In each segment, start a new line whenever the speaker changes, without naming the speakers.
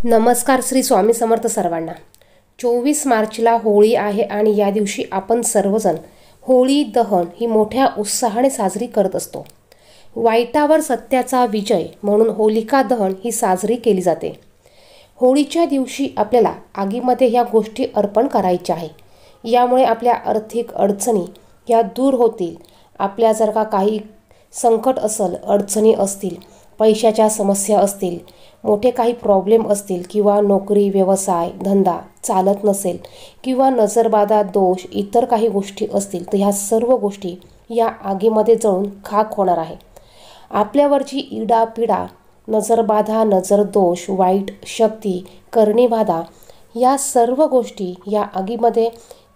नमस्कार. श्री स्वामी समर्थ सर्वांना. 24 मार्चला होळी आहे आणि या दिवशी आपण सर्वजण होळी दहन ही मोठ्या उत्साहाने साजरी करत असतो. वाईटावर सत्याचा विजय म्हणून होलिका दहन ही साजरी केली जाते. होळीच्या दिवशी आपल्याला आगीमध्ये ह्या गोष्टी अर्पण करायच्या आहे. यामुळे आपल्या आर्थिक अडचणी या दूर होतील. आपल्या जर का काही संकट असेल, अडचणी असतील, पैशाच्या समस्या असतील, मोठे काही प्रॉब्लेम असतील किंवा नोकरी, व्यवसाय, धंदा चालत नसेल किंवा नजरबाधा, दोष, इतर काही गोष्टी असतील तर ह्या सर्व गोष्टी या आगीमध्ये जळून खाक होणार आहे. आपल्यावरची इडापिडा, नजरबाधा, नजरदोष, वाईट शक्ती, करणीबाधा या सर्व गोष्टी या आगीमध्ये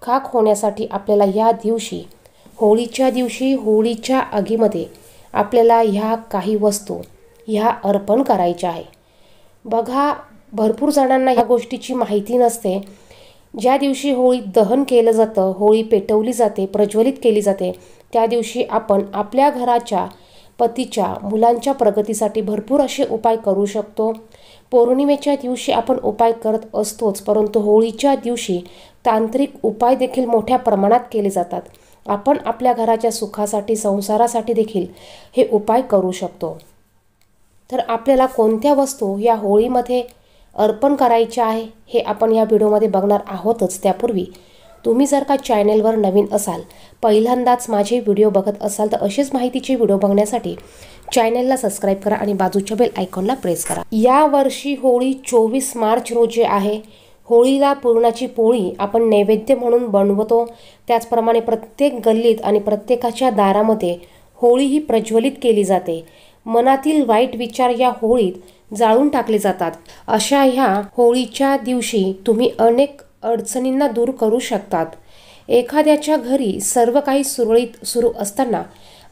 खाक होण्यासाठी आपल्याला या दिवशी, होळीच्या दिवशी, होळीच्या आगीमध्ये आपल्याला ह्या काही वस्तू ह्या अर्पण करायच्या आहे. बघा, भरपूर जणांना ह्या गोष्टीची माहिती नसते. ज्या दिवशी होळी दहन केलं जातं, होळी पेटवली जाते, प्रज्वलित केली जाते, त्या दिवशी आपण आपल्या घराच्या, पतीच्या, मुलांच्या प्रगतीसाठी भरपूर असे उपाय करू शकतो. पौर्णिमेच्या दिवशी आपण उपाय करत असतोच, परंतु होळीच्या दिवशी तांत्रिक उपाय देखील मोठ्या प्रमाणात केले जातात. आपण आपल्या घराच्या सुखासाठी, संसारासाठी देखील हे उपाय करू शकतो. तर आपल्याला कोणत्या वस्तू या होळीमध्ये अर्पण करायच्या आहे हे आपण या व्हिडिओमध्ये बघणार आहोतच. त्यापूर्वी तुम्ही जर का चॅनेलवर नवीन असाल, पहिल्यांदाच माझे व्हिडिओ बघत असाल तर असेच माहितीचे व्हिडिओ बघण्यासाठी चॅनेलला सबस्क्राईब करा आणि बाजूच्या बेल आयकॉनला प्रेस करा. या वर्षी होळी 24 मार्च रोजी आहे. होळीला पुरणाची पोळी आपण नैवेद्य म्हणून बनवतो. त्याचप्रमाणे प्रत्येक गल्लीत आणि प्रत्येकाच्या दारामध्ये होळी ही प्रज्वलित केली जाते. मनातील वाईट विचार या होळीत जाळून टाकले जातात. अशा ह्या होळीच्या दिवशी तुम्ही अनेक अडचणींना दूर करू शकतात. एखाद्याच्या घरी सर्व काही सुरळीत सुरू असताना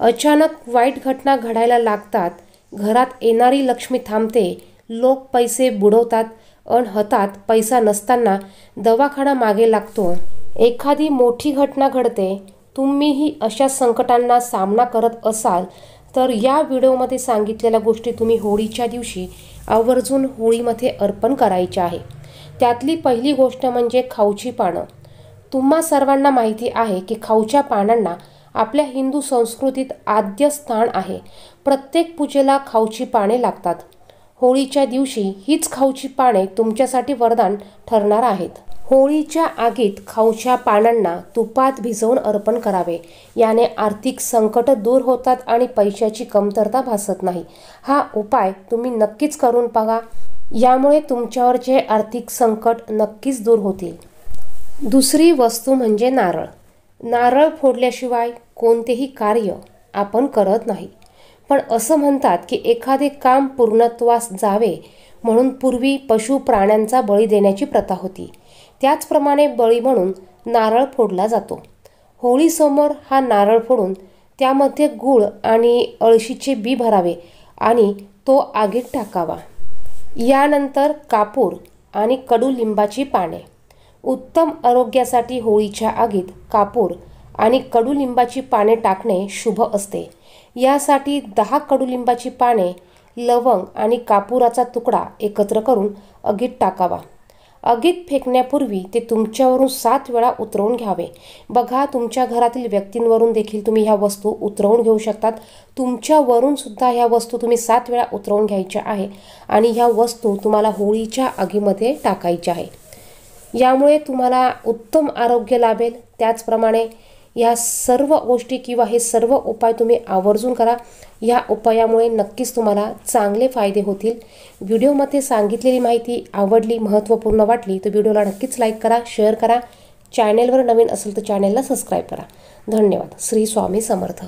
अचानक वाईट घटना घडायला लागतात. घरात येणारी लक्ष्मी थांबते. लोक पैसे बुडवतात आणि हातात पैसा नसताना दवाखाना मागे लागतो. एखादी मोठी घटना घडते. तुम्हीही अशा संकटांना सामना करत असाल तर या व्हिडिओमध्ये सांगितलेल्या गोष्टी तुम्ही होळीच्या दिवशी आवर्जून होळीमध्ये अर्पण करायच्या आहे. त्यातली पहिली गोष्ट म्हणजे खाऊची पानं. तुम्हा सर्वांना माहिती आहे की खाऊच्या पानांना आपल्या हिंदू संस्कृतीत आद्य स्थान आहे. प्रत्येक पूजेला खाऊची पाने लागतात. होळीच्या दिवशी हीच खाऊची पाने तुमच्यासाठी वरदान ठरणार आहेत. होळीच्या आगीत खाऊच्या पानांना तुपात भिजवून अर्पण करावे. याने आर्थिक संकट दूर होतात आणि पैशाची कमतरता भासत नाही. हा उपाय तुम्ही नक्कीच करून बघा. यामुळे तुमच्यावरचे आर्थिक संकट नक्कीच दूर होतील. दुसरी वस्तू म्हणजे नारळ. नारळ फोडल्याशिवाय कोणतेही कार्य आपण करत नाही. पण असं म्हणतात की एखादे काम पूर्णत्वास जावे म्हणून पूर्वी पशु प्राण्यांचा बळी देण्याची प्रथा होती. त्याचप्रमाणे बळी म्हणून नारळ फोडला जातो. होळीसमोर हा नारळ फोडून त्यामध्ये गूळ आणि अळशीचे बी भरावे आणि तो आगीत टाकावा. यानंतर कापूर आणि कडुलिंबाची पाने. उत्तम आरोग्यासाठी होळीच्या आगीत कापूर आणि कडुलिंबाची पाने टाकणे शुभ असते. यासाठी 10 कडुलिंबाची पाने, लवंग आणि कापुराचा तुकडा एकत्र करून आगीत टाकावा. आगीत फेकण्यापूर्वी ते तुमच्यावरून 7 वेळा उतरवून घ्यावे. बघा, तुमच्या घरातील व्यक्तींवरून देखील तुम्ही ह्या वस्तू उतरवून घेऊ शकतात. तुमच्यावरून सुद्धा ह्या वस्तू तुम्ही 7 वेळा उतरवून घ्यायच्या आहे आणि ह्या वस्तू तुम्हाला होळीच्या आगीमध्ये टाकायच्या आहे. यामुळे तुम्हाला उत्तम आरोग्य लाभेल. त्याचप्रमाणे या सर्व गोष्टी किंवा हे सर्व उपाय तुम्ही आवर्जून करा. या उपायामुळे नक्कीच तुम्हाला चांगले फायदे होतील. व्हिडिओमध्ये सांगितलेली माहिती आवडली, महत्त्वपूर्ण वाटली तर व्हिडिओला नक्कीच लाईक करा, शेअर करा. चॅनेलवर नवीन असेल तर चॅनेलला सबस्क्राईब करा. धन्यवाद. श्री स्वामी समर्थ.